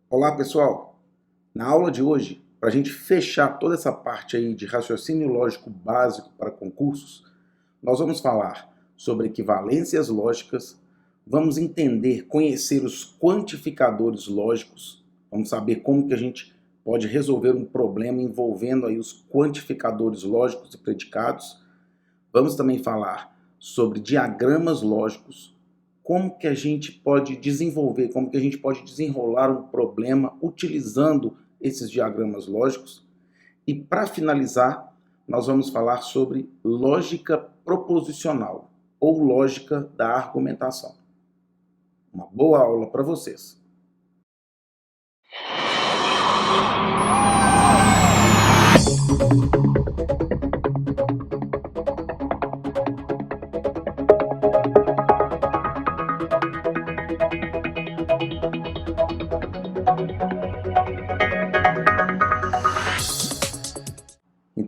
Olá, pessoal! Na aula de hoje, para a gente fechar toda essa parte aí de raciocínio lógico básico para concursos, nós vamos falar sobre equivalências lógicas, vamos entender, conhecer os quantificadores lógicos, vamos saber como que a gente pode resolver um problema envolvendo aí os quantificadores lógicos e predicados. Vamos também falar sobre diagramas lógicos, como que a gente pode desenvolver, como que a gente pode desenrolar um problema utilizando esses diagramas lógicos. E para finalizar, nós vamos falar sobre lógica proposicional ou lógica da argumentação. Uma boa aula para vocês.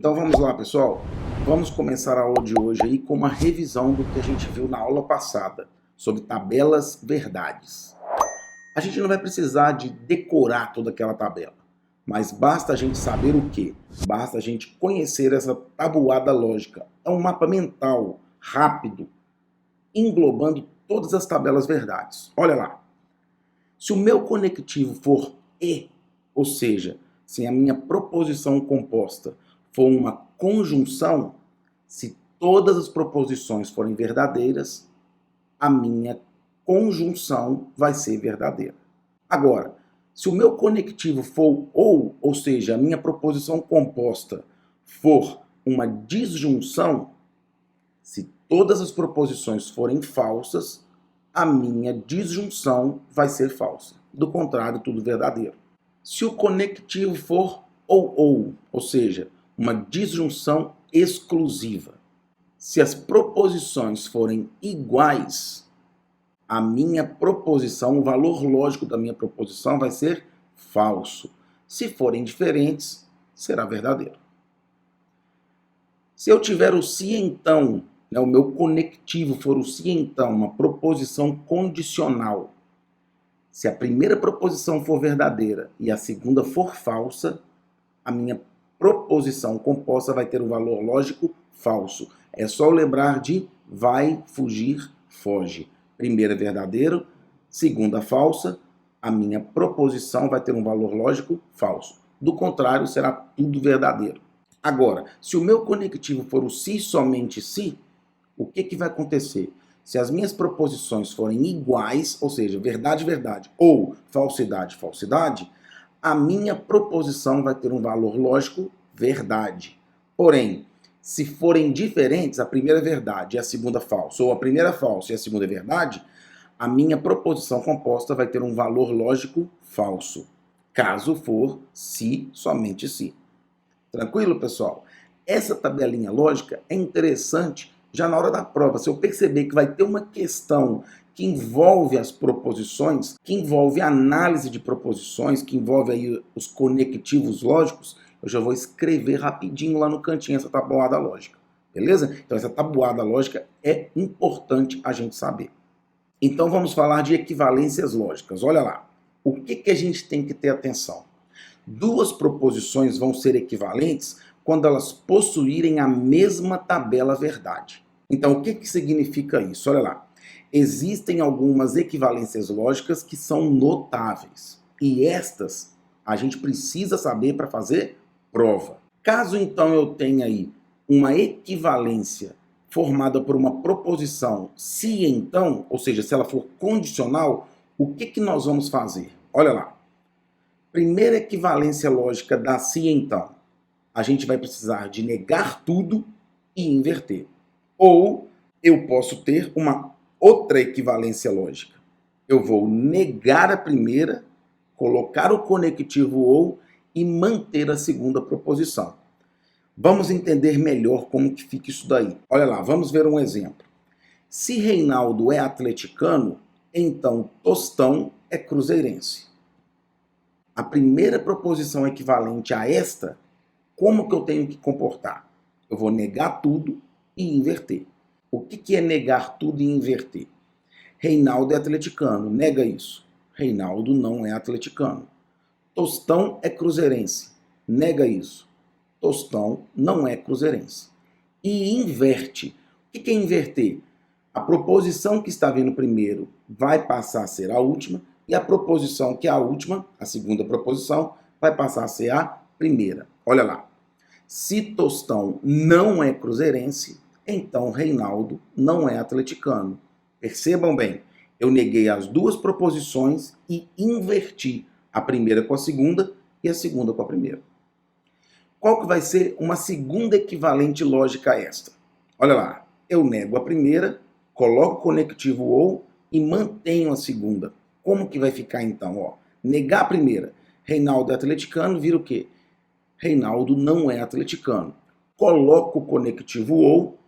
Então vamos lá, pessoal. Vamos começar a aula de hoje aí com uma revisão do que a gente viu na aula passada, sobre tabelas verdades. A gente não vai precisar de decorar toda aquela tabela, mas basta a gente saber o quê? Basta a gente conhecer essa tabuada lógica. É um mapa mental rápido, englobando todas as tabelas verdades. Olha lá. Se o meu conectivo for E, ou seja, se a minha proposição composta for uma conjunção, se todas as proposições forem verdadeiras, a minha conjunção vai ser verdadeira. Agora, se o meu conectivo for ou seja, a minha proposição composta for uma disjunção, se todas as proposições forem falsas, a minha disjunção vai ser falsa. Do contrário, tudo verdadeiro. Se o conectivo for ou seja, uma disjunção exclusiva, se as proposições forem iguais, a minha proposição, o valor lógico da minha proposição vai ser falso. Se forem diferentes, será verdadeiro. Se eu tiver o se então, o meu conectivo for o se então, uma proposição condicional, se a primeira proposição for verdadeira e a segunda for falsa, a minha proposição composta vai ter um valor lógico falso. É só eu lembrar de vai, fugir, foge. Primeira verdadeiro, segunda falsa, a minha proposição vai ter um valor lógico falso. Do contrário, será tudo verdadeiro. Agora, se o meu conectivo for o se somente se, o que vai acontecer? Se as minhas proposições forem iguais, ou seja, verdade, verdade, ou falsidade, falsidade, a minha proposição vai ter um valor lógico verdade. Porém, se forem diferentes, a primeira é verdade e a segunda falsa, ou a primeira é falsa e a segunda é verdade, a minha proposição composta vai ter um valor lógico falso, caso for se, somente se. Tranquilo, pessoal? Essa tabelinha lógica é interessante já na hora da prova. Se eu perceber que vai ter uma questão que envolve as proposições, que envolve a análise de proposições, que envolve aí os conectivos lógicos, eu já vou escrever rapidinho lá no cantinho essa tabuada lógica. Beleza? Então essa tabuada lógica é importante a gente saber. Então vamos falar de equivalências lógicas. Olha lá. O que a gente tem que ter atenção? Duas proposições vão ser equivalentes quando elas possuírem a mesma tabela verdade. Então, o que significa isso? Olha lá. Existem algumas equivalências lógicas que são notáveis. E estas a gente precisa saber para fazer prova. Caso então eu tenha aí uma equivalência formada por uma proposição se então, ou seja, se ela for condicional, o que nós vamos fazer? Olha lá. Primeira equivalência lógica da se então. A gente vai precisar de negar tudo e inverter. Ou eu posso ter uma outra equivalência lógica. Eu vou negar a primeira, colocar o conectivo ou e manter a segunda proposição. Vamos entender melhor como que fica isso daí. Olha lá, vamos ver um exemplo. Se Reinaldo é atleticano, então Tostão é cruzeirense. A primeira proposição equivalente a esta, como que eu tenho que comportar? Eu vou negar tudo e inverter. O que é negar tudo e inverter? Reinaldo é atleticano, nega isso. Reinaldo não é atleticano. Tostão é cruzeirense. Nega isso. Tostão não é cruzeirense. E inverte. O que é inverter? A proposição que está vindo primeiro vai passar a ser a última, e a proposição que é a última, a segunda proposição, vai passar a ser a primeira. Olha lá. Se Tostão não é cruzeirense, então Reinaldo não é atleticano. Percebam bem, eu neguei as duas proposições e inverti a primeira com a segunda e a segunda com a primeira. Qual que vai ser uma segunda equivalente lógica a esta? Olha lá, eu nego a primeira, coloco o conectivo ou e mantenho a segunda. Como que vai ficar então? Ó, negar a primeira, Reinaldo é atleticano, vira o quê? Reinaldo não é atleticano. Coloco o conectivo ou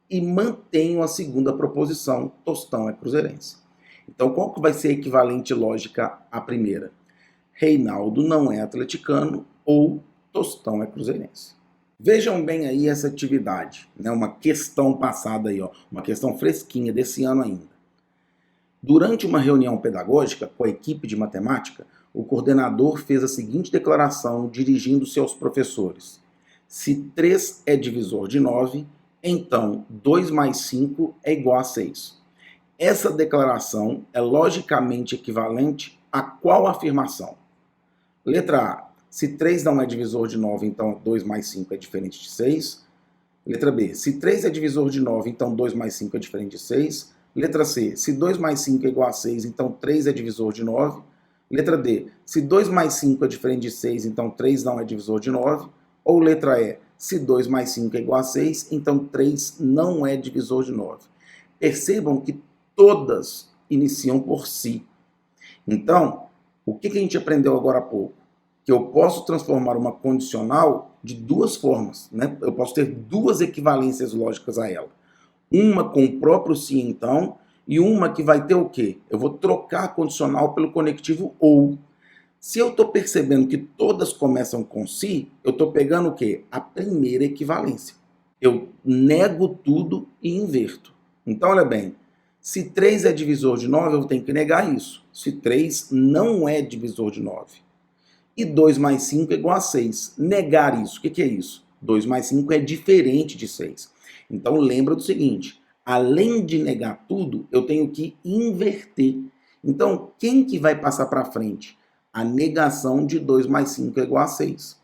e mantenho a segunda proposição, Tostão é cruzeirense. Então, qual que vai ser a equivalente lógica à primeira? Reinaldo não é atleticano ou Tostão é cruzeirense. Vejam bem aí essa atividade, né? Uma questão passada aí, ó, uma questão fresquinha desse ano ainda. Durante uma reunião pedagógica com a equipe de matemática, o coordenador fez a seguinte declaração dirigindo-se aos professores. Se 3 é divisor de 9, então 2 mais 5 é igual a 6. Essa declaração é logicamente equivalente a qual afirmação? Letra A. Se 3 não é divisor de 9, então 2 mais 5 é diferente de 6. Letra B. Se 3 é divisor de 9, então 2 mais 5 é diferente de 6. Letra C. Se 2 mais 5 é igual a 6, então 3 é divisor de 9. Letra D. Se 2 mais 5 é diferente de 6, então 3 não é divisor de 9. Ou letra E. Se 2 mais 5 é igual a 6, então 3 não é divisor de 9. Percebam que todas iniciam por si. Então, o que a gente aprendeu agora há pouco? Que eu posso transformar uma condicional de duas formas, né? Eu posso ter duas equivalências lógicas a ela. Uma com o próprio se então, e uma que vai ter o quê? Eu vou trocar a condicional pelo conectivo ou. Se eu estou percebendo que todas começam com si, eu estou pegando o quê? A primeira equivalência. Eu nego tudo e inverto. Então, olha bem, se 3 é divisor de 9, eu tenho que negar isso. Se 3 não é divisor de 9. E 2 mais 5 é igual a 6. Negar isso, o que é isso? 2 mais 5 é diferente de 6. Então lembra do seguinte, além de negar tudo, eu tenho que inverter. Então, quem que vai passar para frente? A negação de 2 mais 5 é igual a 6.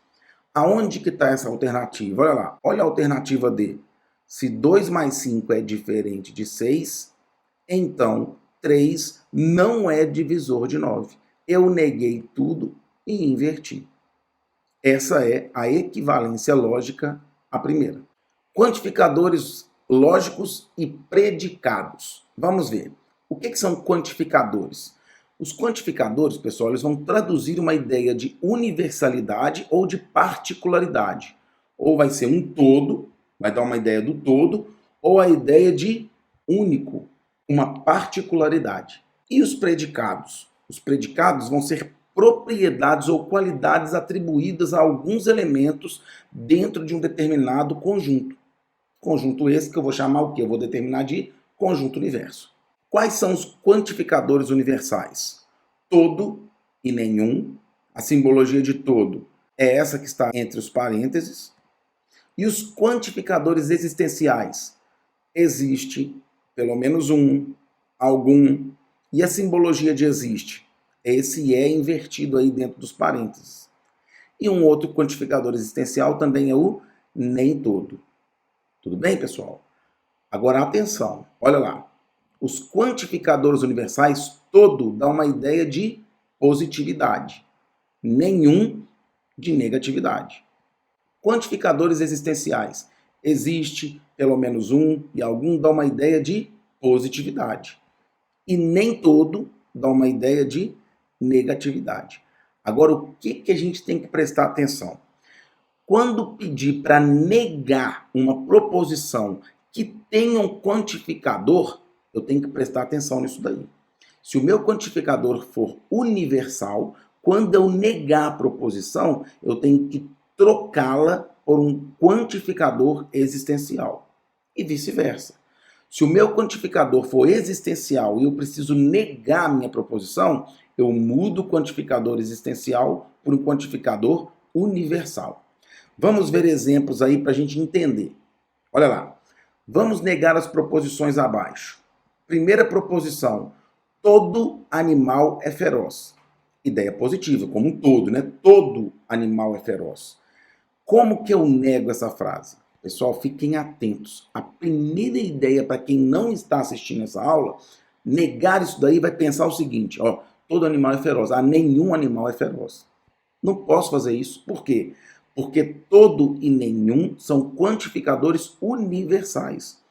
Aonde que está essa alternativa? Olha lá, olha a alternativa D. Se 2 mais 5 é diferente de 6, então 3 não é divisor de 9. Eu neguei tudo e inverti. Essa é a equivalência lógica à primeira. Quantificadores lógicos e predicados. Vamos ver. O que são quantificadores? Os quantificadores, pessoal, eles vão traduzir uma ideia de universalidade ou de particularidade. Ou vai ser um todo, vai dar uma ideia do todo, ou a ideia de único, uma particularidade. E os predicados? Os predicados vão ser propriedades ou qualidades atribuídas a alguns elementos dentro de um determinado conjunto. Conjunto esse que eu vou chamar o quê? Eu vou determinar de conjunto universo. Quais são os quantificadores universais? Todo e nenhum. A simbologia de todo é essa que está entre os parênteses. E os quantificadores existenciais? Existe, pelo menos um, algum. E a simbologia de existe? Esse é invertido aí dentro dos parênteses. E um outro quantificador existencial também é o nem todo. Tudo bem, pessoal? Agora, atenção. Olha lá. Os quantificadores universais, todo dá uma ideia de positividade. Nenhum de negatividade. Quantificadores existenciais. Existe, pelo menos um, e algum dá uma ideia de positividade. E nem todo dá uma ideia de negatividade. Agora, o que a gente tem que prestar atenção? Quando pedir para negar uma proposição que tenha um quantificador, eu tenho que prestar atenção nisso daí. Se o meu quantificador for universal, quando eu negar a proposição, eu tenho que trocá-la por um quantificador existencial. E vice-versa. Se o meu quantificador for existencial e eu preciso negar a minha proposição, Eu mudo o quantificador existencial por um quantificador universal. Vamos ver exemplos aí para a gente entender. Olha lá. Vamos negar as proposições abaixo. Primeira proposição: todo animal é feroz. Ideia positiva, como um todo, né? Todo animal é feroz. Como que eu nego essa frase? Pessoal, fiquem atentos. A primeira ideia para quem não está assistindo essa aula, negar isso daí vai pensar o seguinte, ó, todo animal é feroz. Ah, nenhum animal é feroz. Não posso fazer isso. Por quê? Porque todo e nenhum são quantificadores universais.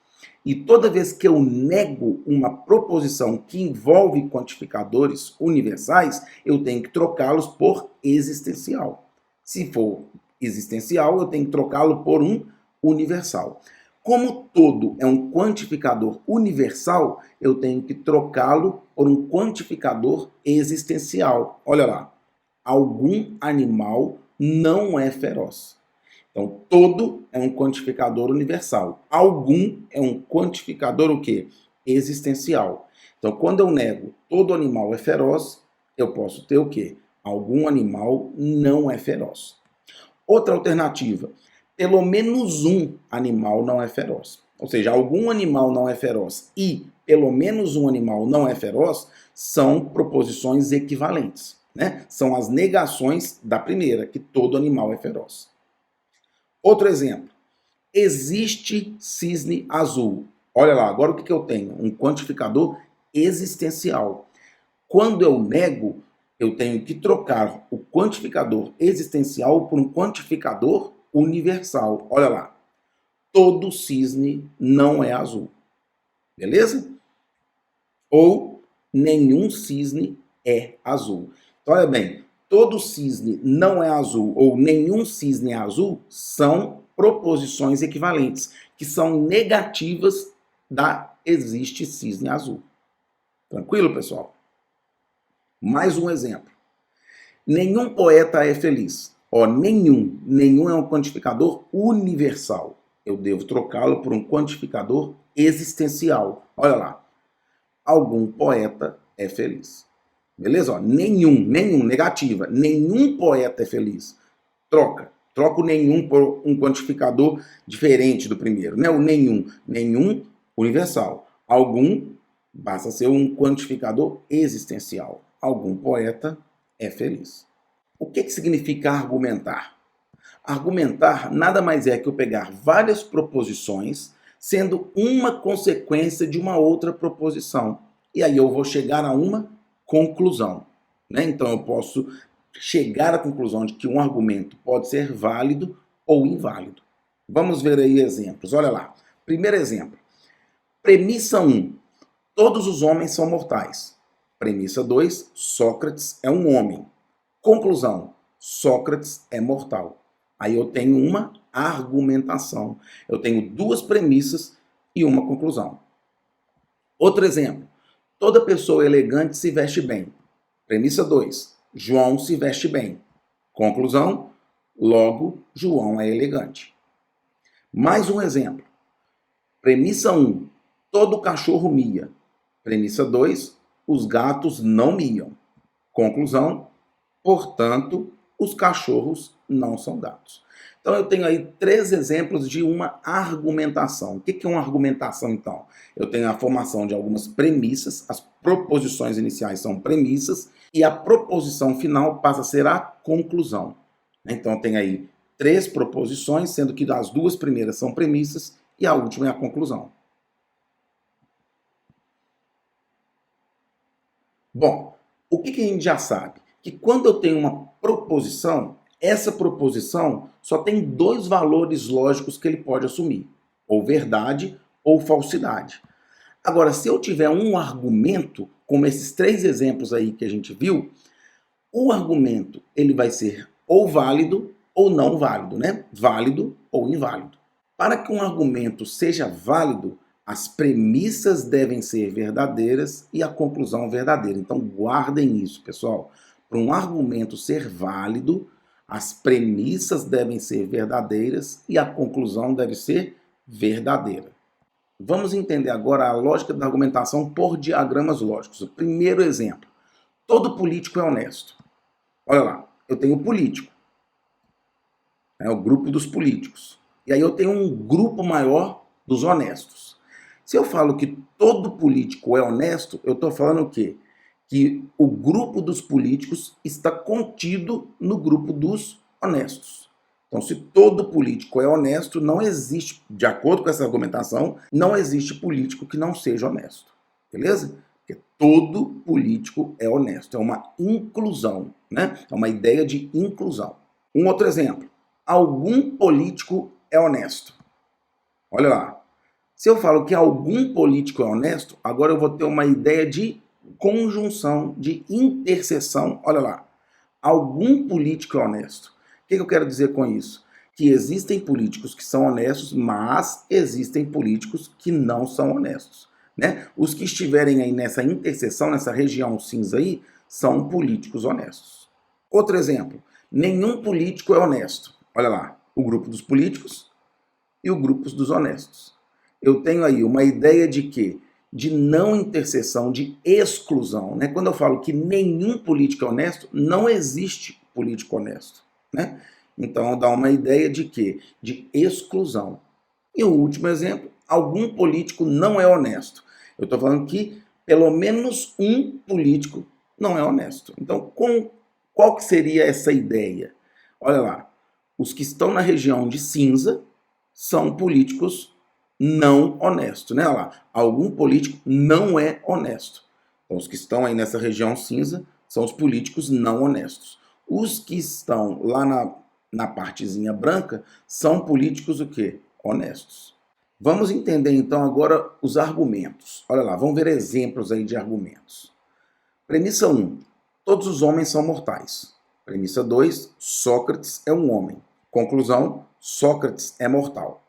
E toda vez que eu nego uma proposição que envolve quantificadores universais, eu tenho que trocá-los por existencial. Se for existencial, eu tenho que trocá-lo por um universal. Como todo é um quantificador universal, eu tenho que trocá-lo por um quantificador existencial. Olha lá. Algum animal não é feroz. Então, todo é um quantificador universal. Algum é um quantificador o quê? Existencial. Então, quando eu nego todo animal é feroz, eu posso ter o quê? Algum animal não é feroz. Outra alternativa, pelo menos um animal não é feroz. Ou seja, algum animal não é feroz e pelo menos um animal não é feroz são proposições equivalentes, né? São as negações da primeira, que todo animal é feroz. Outro exemplo, existe cisne azul. Olha lá, agora o que eu tenho? Um quantificador existencial. Quando eu nego, eu tenho que trocar o quantificador existencial por um quantificador universal. Olha lá, todo cisne não é azul. Beleza? Ou nenhum cisne é azul. Então, olha bem, todo cisne não é azul ou nenhum cisne é azul são proposições equivalentes, que são negativas da existe cisne azul. Tranquilo, pessoal? Mais um exemplo. Nenhum poeta é feliz. Ó, nenhum. Nenhum é um quantificador universal. Eu devo trocá-lo por um quantificador existencial. Olha lá. Algum poeta é feliz. Beleza? Ó, nenhum, negativa. Nenhum poeta é feliz. Troca o nenhum por um quantificador diferente do primeiro. Né? O nenhum universal. Algum basta ser um quantificador existencial. Algum poeta é feliz. O que significa argumentar? Argumentar nada mais é que eu pegar várias proposições, sendo uma consequência de uma outra proposição. E aí eu vou chegar a uma conclusão. Né? Então eu posso chegar à conclusão de que um argumento pode ser válido ou inválido. Vamos ver aí exemplos. Olha lá. Primeiro exemplo. Premissa 1. Todos os homens são mortais. Premissa 2. Sócrates é um homem. Conclusão. Sócrates é mortal. Aí eu tenho uma argumentação. Eu tenho duas premissas e uma conclusão. Outro exemplo. Toda pessoa elegante se veste bem. Premissa 2. João se veste bem. Conclusão. Logo, João é elegante. Mais um exemplo. Premissa 1. Todo cachorro mia. Premissa 2. Os gatos não miam. Conclusão. Portanto, os cachorros não são gatos. Então, eu tenho aí 3 exemplos de uma argumentação. O que é uma argumentação, então? Eu tenho a formação de algumas premissas, as proposições iniciais são premissas, e a proposição final passa a ser a conclusão. Então, tem aí 3 proposições, sendo que as 2 primeiras são premissas e a última é a conclusão. Bom, o que a gente já sabe? Que quando eu tenho uma proposição, essa proposição só tem 2 valores lógicos que ele pode assumir, ou verdade ou falsidade. Agora, se eu tiver um argumento, como esses 3 exemplos aí que a gente viu, o argumento ele vai ser ou válido ou não válido, né? Válido ou inválido. Para que um argumento seja válido, as premissas devem ser verdadeiras e a conclusão verdadeira. Então guardem isso, pessoal. Para um argumento ser válido, as premissas devem ser verdadeiras e a conclusão deve ser verdadeira. Vamos entender agora a lógica da argumentação por diagramas lógicos. O primeiro exemplo. todo político é honesto. Olha lá, eu tenho o político, é o grupo dos políticos. E aí eu tenho um grupo maior dos honestos. Se eu falo que todo político é honesto, eu estou falando o quê? Que o grupo dos políticos está contido no grupo dos honestos. Então, se todo político é honesto, não existe, de acordo com essa argumentação, não existe político que não seja honesto. Beleza? Porque todo político é honesto. É uma inclusão, né? É uma ideia de inclusão. Um outro exemplo. Algum político é honesto. Olha lá. Se eu falo que algum político é honesto, agora eu vou ter uma ideia de conjunção, de interseção. Olha lá. Algum político é honesto. O que eu quero dizer com isso? Que existem políticos que são honestos, mas existem políticos que não são honestos, né? Os que estiverem aí nessa interseção, nessa região cinza aí, são políticos honestos. Outro exemplo. Nenhum político é honesto. Olha lá. O grupo dos políticos e o grupo dos honestos. Eu tenho aí uma ideia de quê? De não interseção, de exclusão, né? Quando eu falo que nenhum político é honesto, não existe político honesto, né? Então dá uma ideia de quê? De exclusão. E o último exemplo, algum político não é honesto. Eu estou falando que pelo menos um político não é honesto. Então, qual que seria essa ideia? Olha lá, os que estão na região de cinza são políticos não honestos, né? Olha lá, algum político não é honesto. Então, os que estão aí nessa região cinza são os políticos não honestos. Os que estão lá na partezinha branca são políticos o quê? Honestos. Vamos entender então agora os argumentos. Olha lá, vamos ver exemplos aí de argumentos. Premissa 1. Todos os homens são mortais. Premissa 2. Sócrates é um homem. Conclusão. Sócrates é mortal.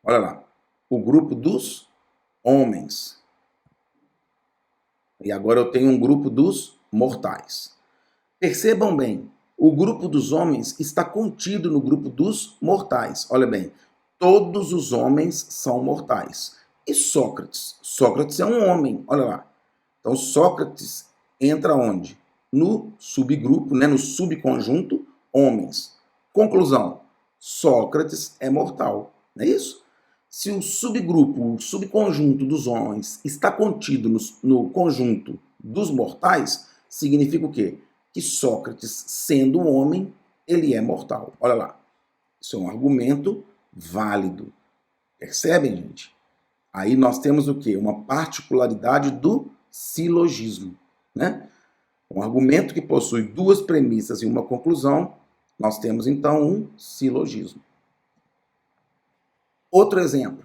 Olha lá, o grupo dos homens. E agora eu tenho um grupo dos mortais. Percebam bem, o grupo dos homens está contido no grupo dos mortais. Olha bem, todos os homens são mortais. E Sócrates? Sócrates é um homem, olha lá. Então Sócrates entra onde? No subgrupo, né, no subconjunto homens. Conclusão, Sócrates é mortal, não é isso? Se o subgrupo, o subconjunto dos homens está contido no conjunto dos mortais, significa o quê? Que Sócrates, sendo um homem, ele é mortal. Olha lá. Isso é um argumento válido. Percebem, gente? Aí nós temos o quê? Uma particularidade do silogismo, né? Um argumento que possui duas premissas e uma conclusão, nós temos então um silogismo. Outro exemplo.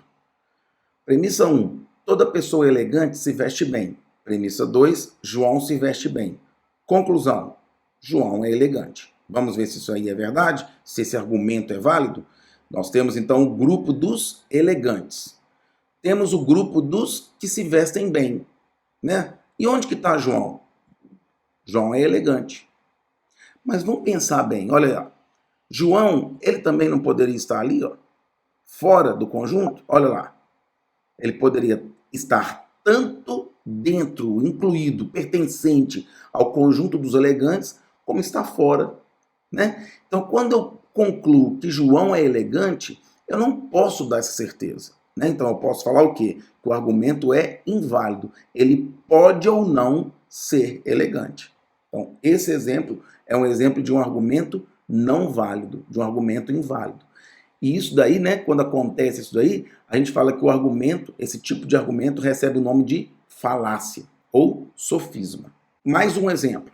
Premissa 1. Toda pessoa elegante se veste bem. Premissa 2. João se veste bem. Conclusão. João é elegante. Vamos ver se isso aí é verdade? Se esse argumento é válido? Nós temos então o grupo dos elegantes. Temos o grupo dos que se vestem bem, né? E onde que está João? João é elegante. Mas vamos pensar bem, olha, João, ele também não poderia estar ali, ó, fora do conjunto? Olha lá. Ele poderia estar tanto dentro, incluído, pertencente ao conjunto dos elegantes, como está fora, né? Então, quando eu concluo que João é elegante, eu não posso dar essa certeza, né? Então, eu posso falar o quê? Que o argumento é inválido. Ele pode ou não ser elegante. Então, esse exemplo é um exemplo de um argumento não válido, de um argumento inválido. E isso daí, né, quando acontece isso daí, a gente fala que o argumento, esse tipo de argumento recebe o nome de falácia ou sofisma. Mais um exemplo.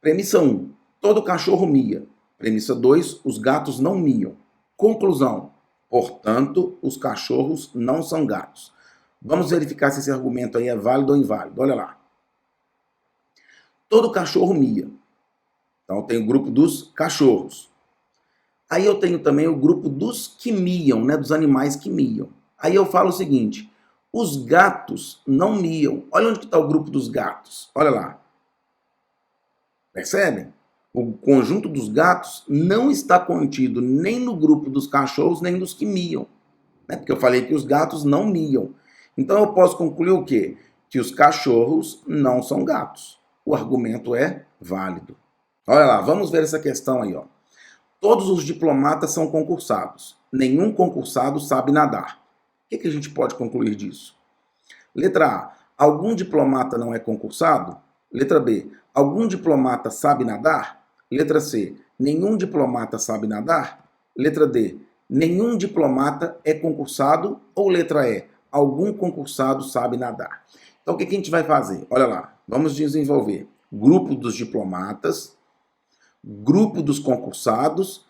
Premissa 1. Todo cachorro mia. Premissa 2. Os gatos não miam. Conclusão. Portanto, os cachorros não são gatos. Vamos verificar se esse argumento aí é válido ou inválido. Olha lá. Todo cachorro mia. Então, eu tenho o grupo dos cachorros. Aí eu tenho também o grupo dos que miam, né, dos animais que miam. Aí eu falo o seguinte, os gatos não miam. Olha onde está o grupo dos gatos. Olha lá. Percebem? O conjunto dos gatos não está contido nem no grupo dos cachorros, nem dos que miam. Né? Porque eu falei que os gatos não miam. Então eu posso concluir o quê? Que os cachorros não são gatos. o argumento é válido. Olha lá, vamos ver essa questão aí, ó. Todos os diplomatas são concursados. Nenhum concursado sabe nadar. O que a gente pode concluir disso? Letra A. Algum diplomata não é concursado? Letra B. Algum diplomata sabe nadar? Letra C. Nenhum diplomata sabe nadar? Letra D. Nenhum diplomata é concursado? Ou letra E. Algum concursado sabe nadar? Então o que a gente vai fazer? Olha lá, vamos desenvolver grupo dos diplomatas, grupo dos concursados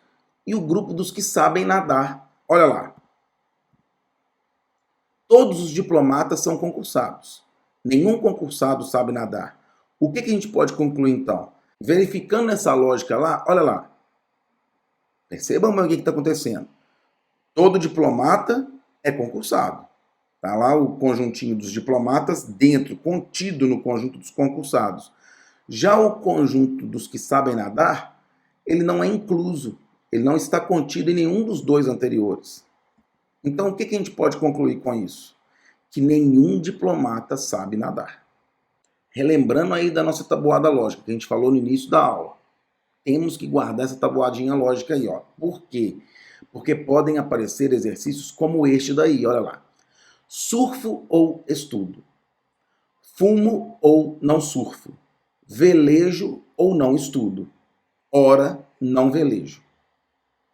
e o grupo dos que sabem nadar. Olha lá. Todos os diplomatas são concursados. Nenhum concursado sabe nadar. O que a gente pode concluir então? Verificando essa lógica lá, olha lá. Percebam o que está acontecendo. Todo diplomata é concursado. Está lá o conjuntinho dos diplomatas dentro, contido no conjunto dos concursados. Já o conjunto dos que sabem nadar, ele não é incluso. Ele não está contido em nenhum dos dois anteriores. Então, o que a gente pode concluir com isso? Que nenhum diplomata sabe nadar. Relembrando aí da nossa tabuada lógica, que a gente falou no início da aula. Temos que guardar essa tabuadinha lógica aí, ó. Por quê? Porque podem aparecer exercícios como este daí, olha lá. Surfo ou estudo? Fumo ou não surfo? Velejo ou não estudo? Ora, não velejo.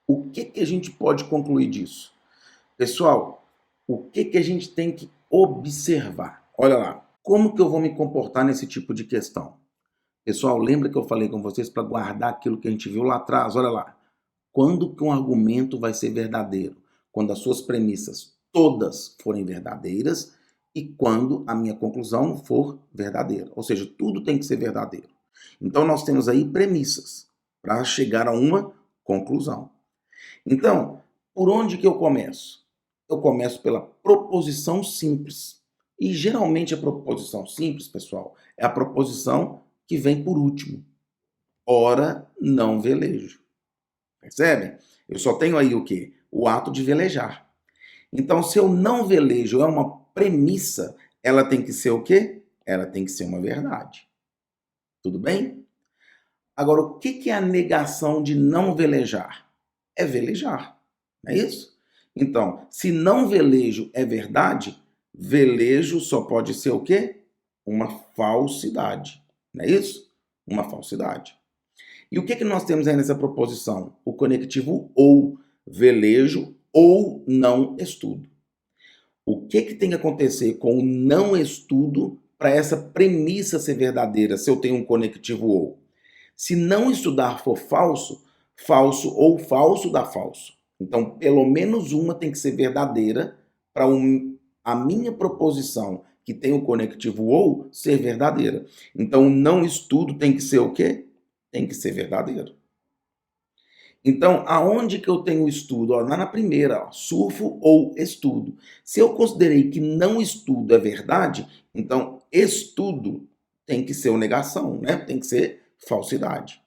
O que a gente pode concluir disso? Pessoal, o que a gente tem que observar? Olha lá, como que eu vou me comportar nesse tipo de questão? Pessoal, lembra que eu falei com vocês para guardar aquilo que a gente viu lá atrás? Olha lá. Quando que um argumento vai ser verdadeiro? Quando as suas premissas todas forem verdadeiras e quando a minha conclusão for verdadeira. Ou seja, tudo tem que ser verdadeiro. Então, nós temos aí premissas para chegar a uma conclusão. Então, por onde que eu começo? Eu começo pela proposição simples. E geralmente a proposição simples, pessoal, é a proposição que vem por último. Ora, não velejo. Percebem? Eu só tenho aí o quê? O ato de velejar. Então, se eu não velejo é uma premissa, ela tem que ser o quê? Ela tem que ser uma verdade. Tudo bem? Agora, o que é a negação de não velejar? É velejar. Não é isso? Então, se não velejo é verdade, velejo só pode ser o quê? Uma falsidade. Não é isso? Uma falsidade. E o que nós temos aí nessa proposição? O conectivo ou, velejo ou não estudo. O que tem que acontecer com o não estudo para essa premissa ser verdadeira, se eu tenho um conectivo ou? Se não estudar for falso, falso ou falso dá falso. Então, pelo menos uma tem que ser verdadeira para a minha proposição, que tem o conectivo ou, ser verdadeira. Então, não estudo tem que ser o quê? Tem que ser verdadeiro. Então, aonde que eu tenho estudo? Ó, lá na primeira, ó, surfo ou estudo. Se eu considerei que não estudo é verdade, então estudo tem que ser uma negação, né? Tem que ser falsidade.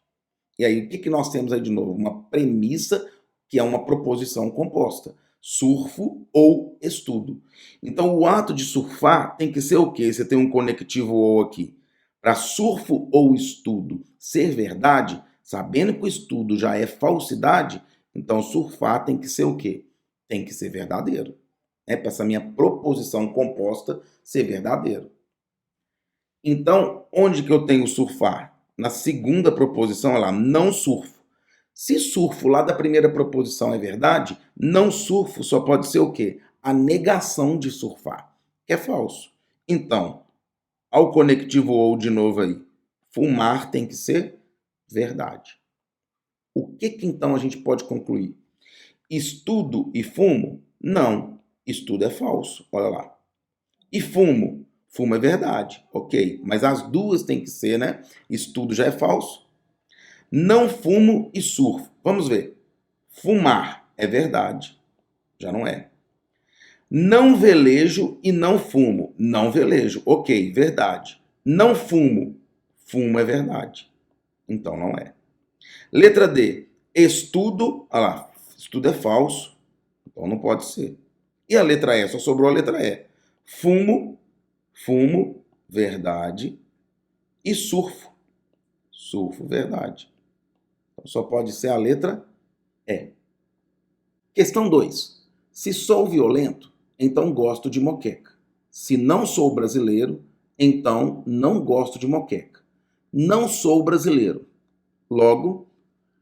E aí, o que nós temos aí de novo? Uma premissa que é uma proposição composta. Surfo ou estudo. Então, o ato de surfar tem que ser o quê? Você tem um conectivo ou aqui. Para surfo ou estudo ser verdade, sabendo que o estudo já é falsidade, então surfar tem que ser o quê? Tem que ser verdadeiro. É para essa minha proposição composta ser verdadeiro. Então, onde que eu tenho surfar? Na segunda proposição, olha lá, não surfo. Se surfo lá da primeira proposição é verdade, não surfo só pode ser o quê? A negação de surfar, que é falso. Então, ao conectivo ou de novo aí, fumar tem que ser verdade. O que então a gente pode concluir? Estudo e fumo? Não, estudo é falso, olha lá. E fumo? Fumo é verdade, ok. Mas as duas têm que ser, né? Estudo já é falso. Não fumo e surfo. Vamos ver. Fumar é verdade, já não é. Não velejo e não fumo. Não velejo, ok, verdade. Não fumo. Fumo é verdade. Então não é. Letra D. Estudo. Olha lá. Estudo é falso. Então não pode ser. E a letra E? Só sobrou a letra E. Fumo. Fumo. Verdade. E surfo. Surfo, verdade. Então só pode ser a letra E. Questão 2. Se sou violento, então gosto de moqueca. Se não sou brasileiro, então não gosto de moqueca. Não sou brasileiro. Logo,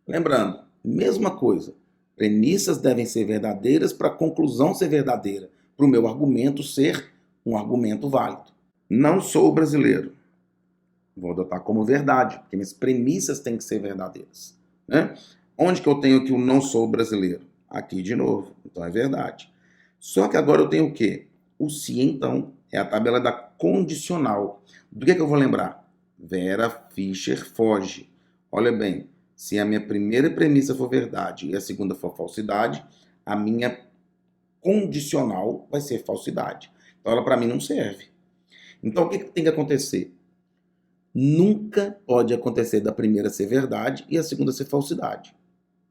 lembrando, mesma coisa. Premissas devem ser verdadeiras para a conclusão ser verdadeira, para o meu argumento ser um argumento válido. Não sou brasileiro. Vou adotar como verdade, porque minhas premissas têm que ser verdadeiras. Né? Onde que eu tenho que o não sou brasileiro? Aqui de novo. Então é verdade. Só que agora eu tenho o quê? O se então é a tabela da condicional. Do que eu vou lembrar? Vera Fischer foge. Olha bem, se a minha primeira premissa for verdade e a segunda for falsidade, a minha condicional vai ser falsidade. Então ela para mim não serve. Então o que tem que acontecer? Nunca pode acontecer da primeira ser verdade e a segunda ser falsidade.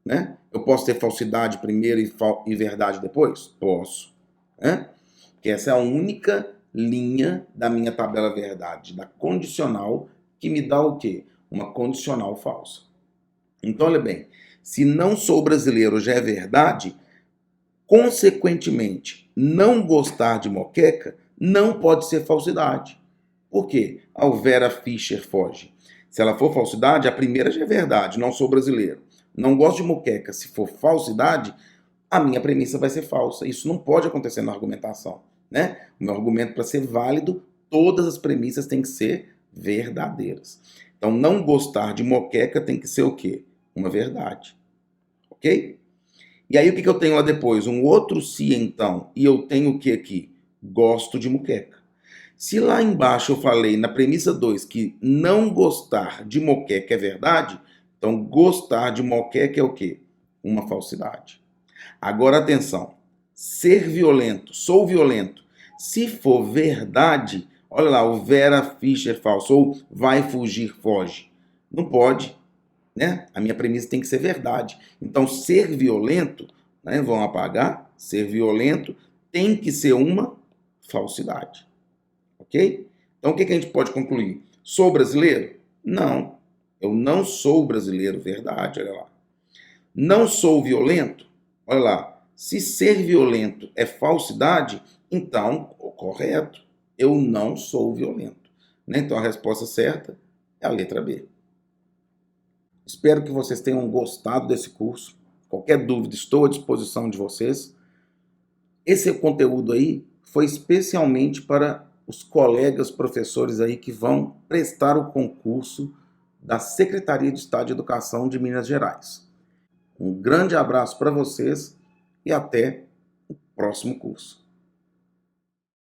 Né? Eu posso ter falsidade primeiro e verdade depois? Posso. Né? Porque essa é a única linha da minha tabela verdade, da condicional, que me dá o quê? Uma condicional falsa. Então, olha bem, se não sou brasileiro já é verdade, consequentemente, não gostar de moqueca não pode ser falsidade. Por quê? A Vera Fischer foge. Se ela for falsidade, a primeira já é verdade, não sou brasileiro. Não gosto de moqueca. Se for falsidade, a minha premissa vai ser falsa. Isso não pode acontecer na argumentação. Né? O meu argumento, para ser válido, todas as premissas têm que ser verdadeiras. Então, não gostar de moqueca tem que ser o quê? Uma verdade. Ok? E aí, o que eu tenho lá depois? Um outro se então. E eu tenho o que aqui? Gosto de moqueca. Se lá embaixo eu falei na premissa 2 que não gostar de moqueca é verdade, então gostar de moqueca é o quê? Uma falsidade. Agora atenção, ser violento, sou violento. Se for verdade, olha lá, o Vera Fischer falso, ou vai fugir, foge. Não pode, né? A minha premissa tem que ser verdade. Então ser violento, né, vão apagar, ser violento tem que ser uma falsidade. Ok? Então o que a gente pode concluir? Sou brasileiro? Não, eu não sou brasileiro, verdade, olha lá. Não sou violento? Olha lá, se ser violento é falsidade, então, correto, eu não sou violento. Né? Então a resposta certa é a letra B. Espero que vocês tenham gostado desse curso. Qualquer dúvida, estou à disposição de vocês. Esse conteúdo aí foi especialmente para os colegas professores aí que vão prestar o concurso da Secretaria de Estado de Educação de Minas Gerais. Um grande abraço para vocês e até o próximo curso.